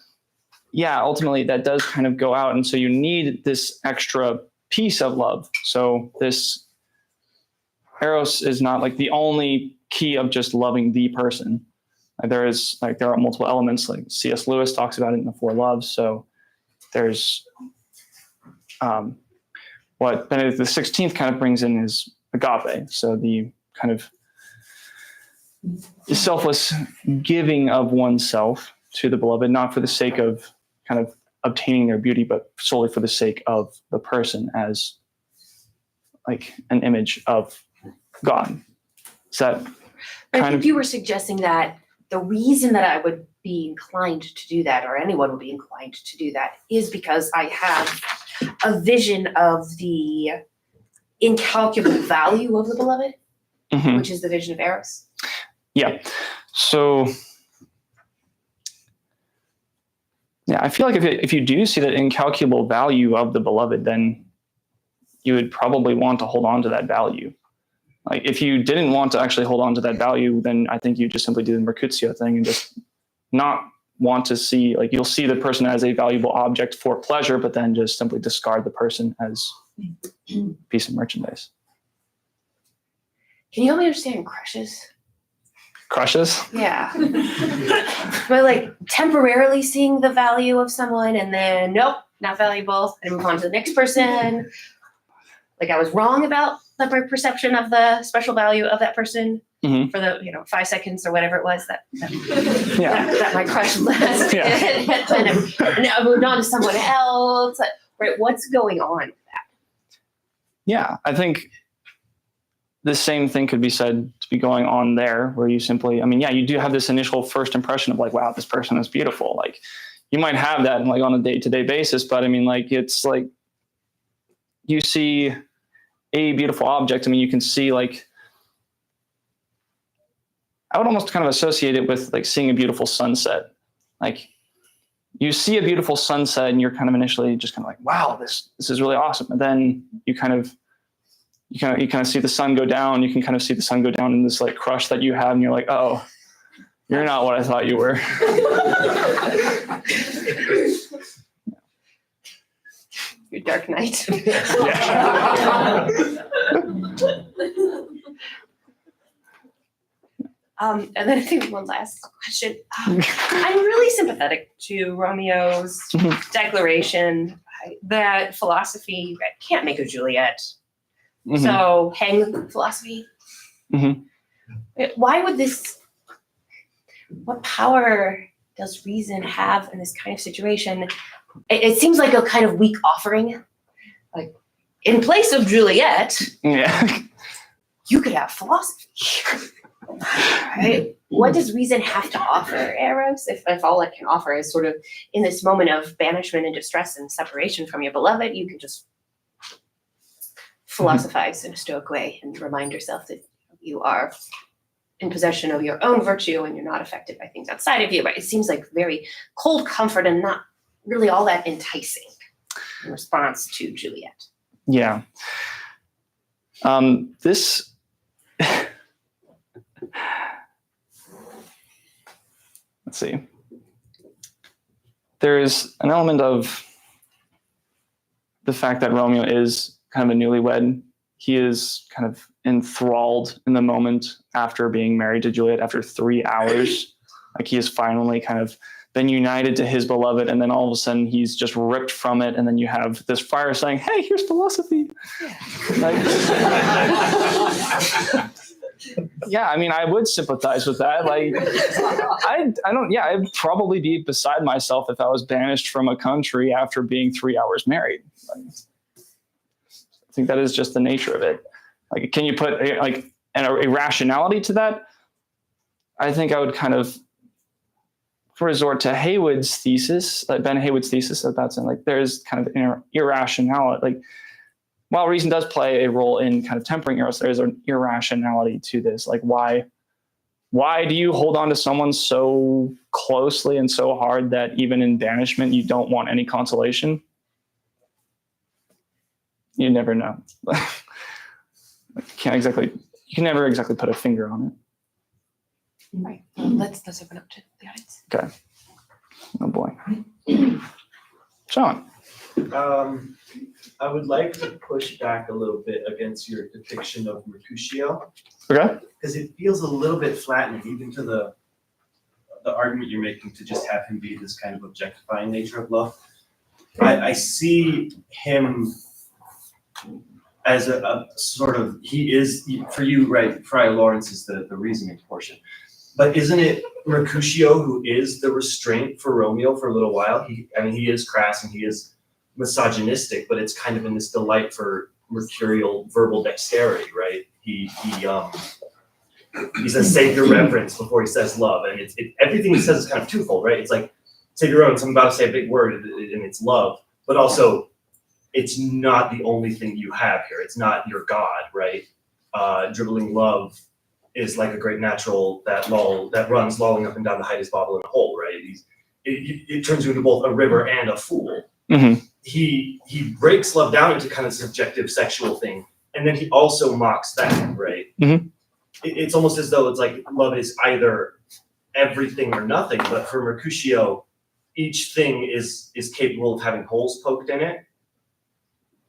yeah, ultimately that does kind of go out. And so you need this extra piece of love. So this Eros is not like the only key of just loving the person. There are multiple elements, like C.S. Lewis talks about it in the Four Loves. So there's what Benedict XVI kind of brings in is agape. So the kind of selfless giving of oneself to the beloved, not for the sake of kind of obtaining their beauty, but solely for the sake of the person as like an image of God. Is that I think you were suggesting that the reason that I would be inclined to do that, or anyone would be inclined to do that, is because I have a vision of the incalculable value of the beloved, which is the vision of Eros. Yeah. So, yeah, I feel like if you do see that incalculable value of the beloved, then you would probably want to hold on to that value. Like if you didn't want to actually hold on to that value, then I think you just simply do the Mercutio thing and just not want to see, like you'll see the person as a valuable object for pleasure, but then just simply discard the person as a piece of merchandise. Can you help me understand crushes? Crushes? Yeah. But like temporarily seeing the value of someone and then, nope, not valuable, and move on to the next person. Like I was wrong about the perception of the special value of that person for the 5 seconds or whatever it was that my crush lasted. And I moved on to someone else. Right? What's going on with that? Yeah, I think the same thing could be said to be going on there, where you simply, you do have this initial first impression of like, wow, this person is beautiful. Like you might have that like on a day-to-day basis, but it's like you see a beautiful object. You can see like, I would almost kind of associate it with like seeing a beautiful sunset. Like you see a beautiful sunset and you're kind of initially just kind of like, wow, this is really awesome. And then you kind of see the sun go down. You can kind of see the sun go down in this like crush that you have. And you're like, oh, you're not what I thought you were. Your Dark Knight. And then I think one last question. I'm really sympathetic to Romeo's declaration that philosophy can't make a Juliet. So hang philosophy. Why would what power does reason have in this kind of situation? It seems like a kind of weak offering. Like in place of Juliet, you could have philosophy. Right? What does reason have to offer Eros if all it can offer is sort of in this moment of banishment and distress and separation from your beloved, you can just philosophize in a stoic way and remind yourself that you are in possession of your own virtue and you're not affected by things outside of you. But it seems like very cold comfort and not really all that enticing in response to Juliet. Yeah. This let's see. There is an element of the fact that Romeo is kind of a newlywed. He is kind of enthralled in the moment after being married to Juliet after 3 hours. Like he has finally kind of been united to his beloved, and then all of a sudden he's just ripped from it, and then you have this fire saying, hey, here's philosophy. Yeah, I would sympathize with that. Like, I'd probably be beside myself if I was banished from a country after being 3 hours married. Like, I think that is just the nature of it. Like, can you put a rationality to that? I think I would kind of resort to Haywood's thesis, Ben Haywood's thesis about saying like there's kind of irrationality. Like, while reason does play a role in kind of tempering Eros, there is an irrationality to this. Like, why do you hold on to someone so closely and so hard that even in banishment you don't want any consolation? You never know. You can never exactly put a finger on it. Right. Let's open up to the audience. Okay. Oh boy. John. I would like to push back a little bit against your depiction of Mercutio, Okay. because it feels a little bit flattening, even to the argument you're making to just have him be this kind of objectifying nature of love. I see him as a sort of, he is, for you, right, Friar Lawrence is the reasoning portion. But isn't it Mercutio who is the restraint for Romeo for a little while? He is crass and he is misogynistic, but it's kind of in this delight for mercurial verbal dexterity, right? He says save your reverence before he says love, and everything he says is kind of twofold, right? It's like save your own. So I'm about to say a big word, and it's love, but also it's not the only thing you have here. It's not your God, right? Dribbling love is like a great natural that runs lolling up and down the Hydas bobble in a hole, right? It turns you into both a river and a fool. Mm-hmm. He breaks love down into kind of subjective sexual thing, and then he also mocks that, right? Mm-hmm. It's almost as though it's like love is either everything or nothing, but for Mercutio, each thing is capable of having holes poked in it,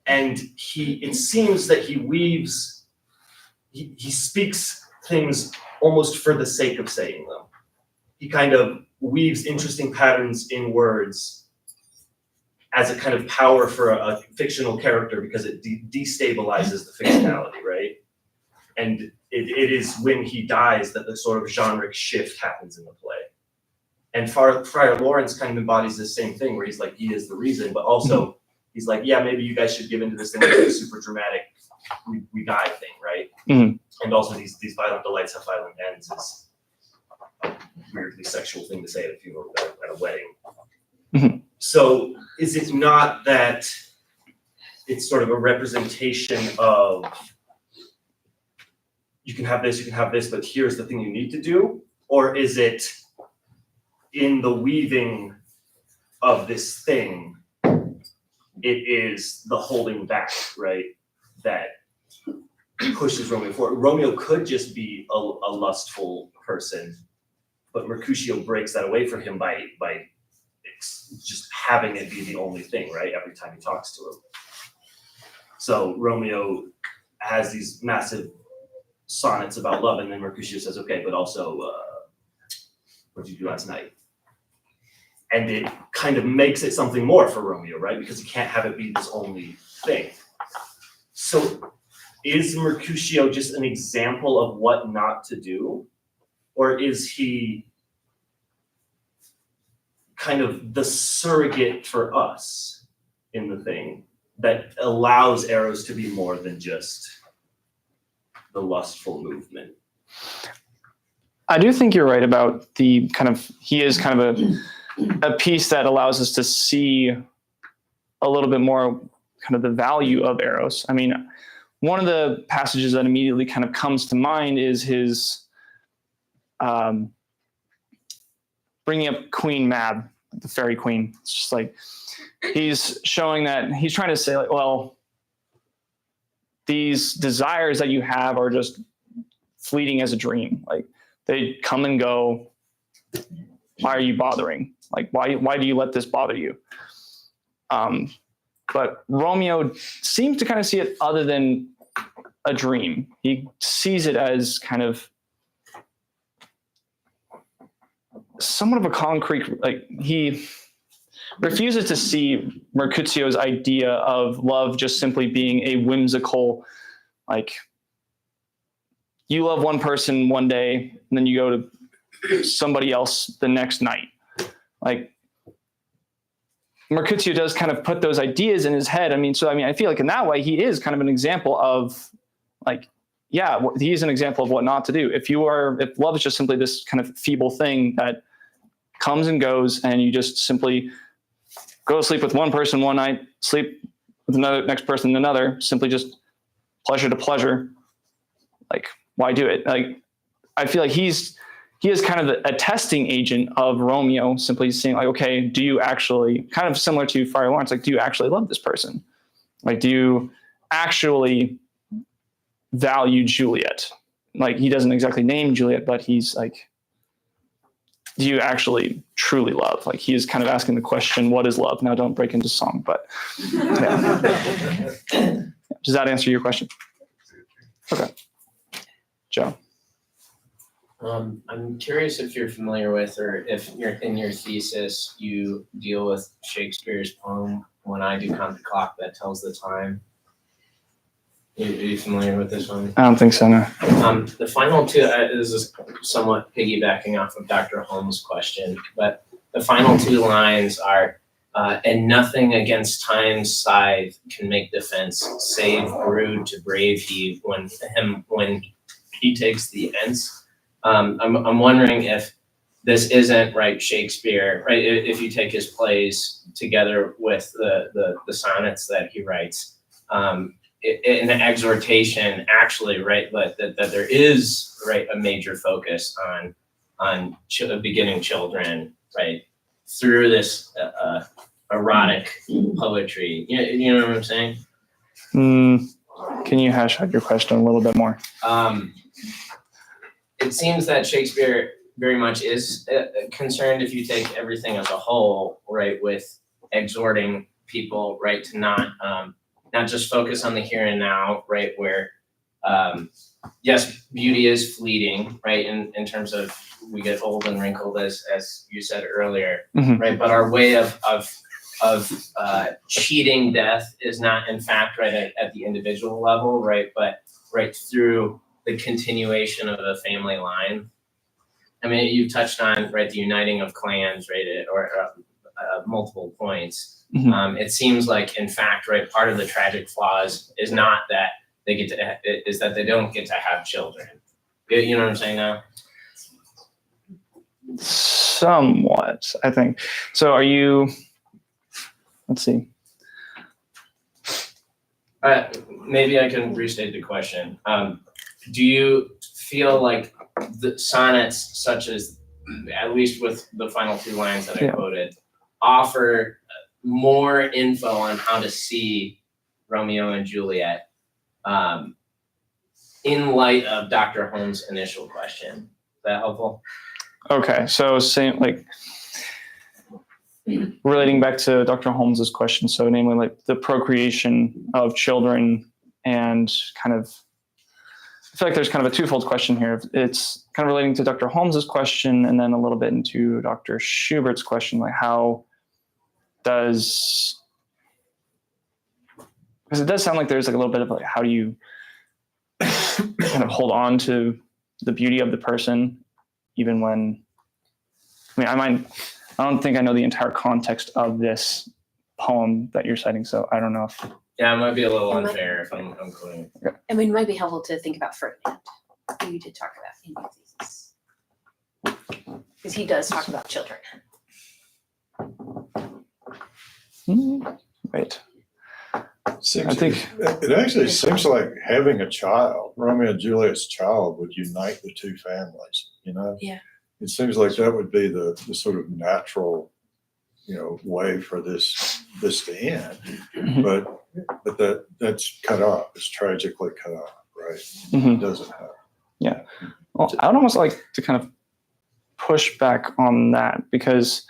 and it seems that he weaves, he speaks things almost for the sake of saying them. He kind of weaves interesting patterns in words as a kind of power for a fictional character because it destabilizes the fictionality, right? And it is when he dies that the sort of generic shift happens in the play. And Friar Lawrence kind of embodies the same thing where he's like, he is the reason, but also he's like, yeah, maybe you guys should give into this thing like a super dramatic we die thing, right? Mm-hmm. And also these violent delights have violent ends is a weirdly sexual thing to say at a funeral, at a wedding. Mm-hmm. So is it not that it's sort of a representation of you can have this, but here's the thing you need to do? Or is it in the weaving of this thing, it is the holding back, right? That pushes Romeo forward. Romeo could just be a lustful person, but Mercutio breaks that away from him by just having it be the only thing, right? Every time he talks to him. So Romeo has these massive sonnets about love, and then Mercutio says, okay, but also, what did you do last night? And it kind of makes it something more for Romeo, right? Because he can't have it be this only thing. So is Mercutio just an example of what not to do? Or is he kind of the surrogate for us in the thing that allows Eros to be more than just the lustful movement? I do think you're right about he is kind of a piece that allows us to see a little bit more kind of the value of Eros. I mean, one of the passages that immediately kind of comes to mind is his bringing up Queen Mab, the fairy queen. It's just like he's showing that he's trying to say, like, well, these desires that you have are just fleeting as a dream. Like they come and go. Why are you bothering? Like, why do you let this bother you? But Romeo seems to kind of see it other than a dream. He sees it as kind of somewhat of a concrete, like he refuses to see Mercutio's idea of love just simply being a whimsical, like you love one person one day and then you go to somebody else the next night. Like Mercutio does kind of put those ideas in his head. I feel like in that way, he is kind of an example of like, yeah, he's an example of what not to do. If love is just simply this kind of feeble thing that comes and goes and you just simply go to sleep with one person one night, sleep with next person another, simply just pleasure to pleasure. Like, why do it? Like, I feel like he is kind of a testing agent of Romeo, simply saying like, okay, do you actually, kind of similar to Friar Lawrence, like, do you actually love this person? Like, do you actually value Juliet? Like, he doesn't exactly name Juliet, but he's like, do you actually truly love? Like he is kind of asking the question, what is love? Now don't break into song, but yeah. Does that answer your question? Okay. Joe. I'm curious if you're familiar with, or if you're in your thesis, you deal with Shakespeare's poem, When I Do Count the Clock That Tells the Time. Are you familiar with this one? I don't think so, no. The final two, this is somewhat piggybacking off of Dr. Holmes' question, but the final two lines are, and nothing against time's side can make defense, save rude to brave he when he takes the ends. I'm wondering if this isn't right Shakespeare, right? If you take his plays together with the sonnets that he writes, in the exhortation, actually, right, that there is right a major focus on beginning children, right, through this erotic poetry. You know what I'm saying? Can you hash out your question a little bit more? It seems that Shakespeare very much is concerned, if you take everything as a whole, right, with exhorting people, right, to not just focus on the here and now, right, where, yes, beauty is fleeting, right, in terms of we get old and wrinkled, as you said earlier, right, but our way of cheating death is not, in fact, right, at the individual level, right, but right through the continuation of the family line. I mean, you've touched on, right, the uniting of clans, right, or multiple points. It seems like, in fact, right, part of the tragic flaws is not that they get to, is that they don't get to have children. You know what I'm saying now? Somewhat, I think. So are you, let's see. Maybe I can restate the question. Do you feel like the sonnets, such as, at least with the final two lines that I quoted, offer more info on how to see Romeo and Juliet in light of Dr. Holmes' initial question? Is that helpful? Okay, so same, like relating back to Dr. Holmes's question, so namely like the procreation of children, and kind of, I feel like there's kind of a twofold question here. It's kind of relating to Dr. Holmes's question, and then a little bit into Dr. Schubert's question, like how does, because it does sound like there's like a little bit of like, how do you kind of hold on to the beauty of the person, even when, I mean, I don't think I know the entire context of this poem that you're citing, so I don't know if. Yeah, it might be a little unfair if I'm quoting. I mean, it might be helpful to think about Ferdinand, who you did talk about in your thesis, because he does talk about children. Right. Seems, I think it actually seems like having a child, Romeo and Juliet's child, would unite the two families, you know? Yeah. It seems like that would be the sort of natural, way for this to end. But that's cut off. It's tragically cut off, right? It doesn't happen. Yeah. Well, I would almost like to kind of push back on that, because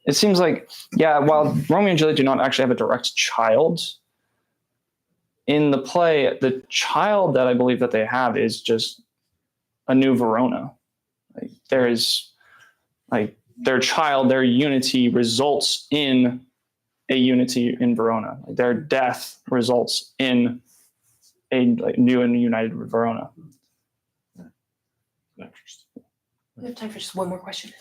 it seems like, while Romeo and Juliet do not actually have a direct child, in the play, the child that I believe that they have is just a new Verona. Like, there is, like, their child, their unity results in a unity in Verona. Like, their death results in a new and united Verona. Interesting. We have time for just one more question.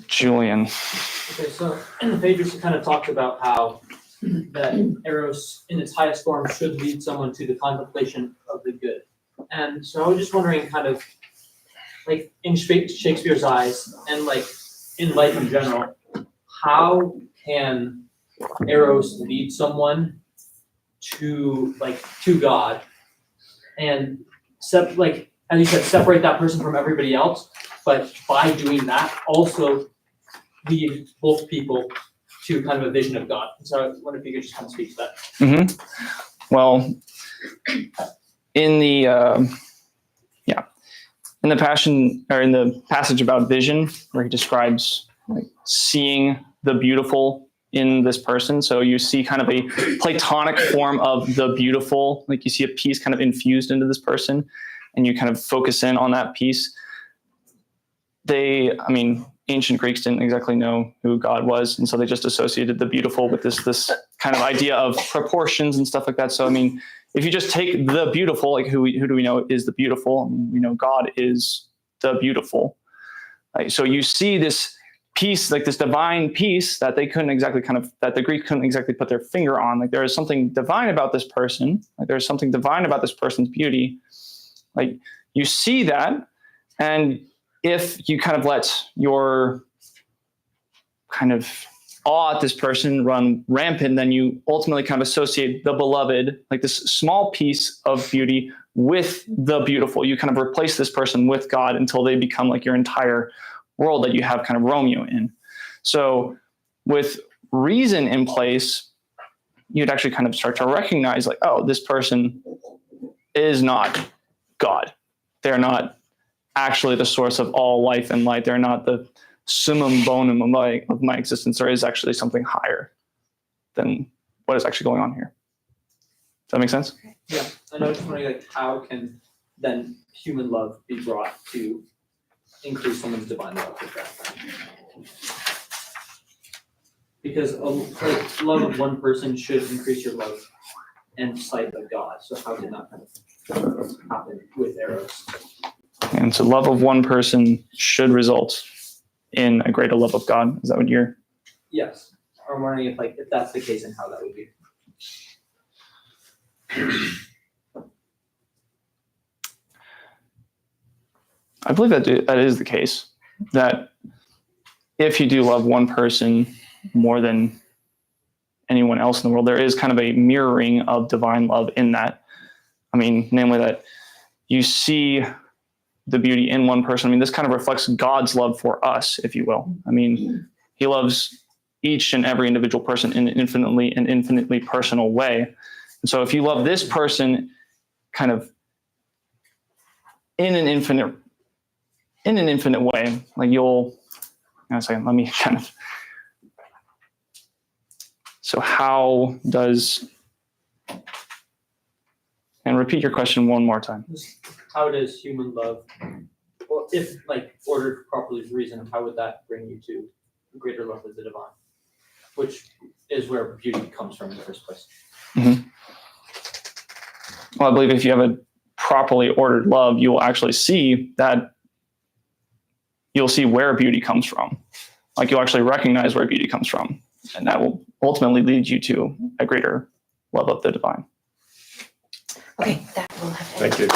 Julian. Okay, so in the pages, it kind of talks about how that Eros, in its highest form, should lead someone to the contemplation of the good. And so I was just wondering, kind of, like, in Shakespeare's eyes, and like in life in general, how can Eros lead someone to God, and like, as you said, separate that person from everybody else, but by doing that, also lead both people to kind of a vision of God. And so I wonder if you could just kind of speak to that. Well, in the in the passage about vision, where he describes like seeing the beautiful in this person. So you see kind of a Platonic form of the beautiful, like you see a piece kind of infused into this person, and you kind of focus in on that piece. Ancient Greeks didn't exactly know who God was, and so they just associated the beautiful with this kind of idea of proportions and stuff like that. So if you just take the beautiful, like who do we know is the beautiful? We know God is the beautiful. Right? So you see this piece, like this divine piece that they couldn't exactly that the Greeks couldn't exactly put their finger on. Like there is something divine about this person. Like there's something divine about this person's beauty. Like you see that, and if you kind of let your kind of awe at this person run rampant, then you ultimately kind of associate the beloved, like this small piece of beauty, with the beautiful. You kind of replace this person with God until they become like your entire world that you have kind of Romeo in. So with reason in place, you'd actually kind of start to recognize like, oh, this person is not God. They're not actually the source of all life and light. They're not the summum bonum of my existence. There is actually something higher than what is actually going on here. Does that make sense? Yeah, and I was wondering, like, how can then human love be brought to increase someone's divine love with that? Because like, love of one person should increase your love and sight of God. So how can that kind of happen with Eros? And so love of one person should result in a greater love of God. Is that what you're? Yes. I'm wondering if that's the case and how that would be. I believe that is the case. That if you do love one person more than anyone else in the world, there is kind of a mirroring of divine love in that. Namely that you see the beauty in one person. This kind of reflects God's love for us, if you will. He loves each and every individual person in an infinitely personal way. And so if you love this person kind of in an infinite way, like let me kind of, so how does, and repeat your question one more time. How does human love, or if ordered properly for reason, how would that bring you to a greater love of the divine, which is where beauty comes from in the first place? Mm-hmm. Well, I believe if you have a properly ordered love, you will actually see that. You'll see where beauty comes from. Like you'll actually recognize where beauty comes from, and that will ultimately lead you to a greater love of the divine. Okay, that will have. Thank you.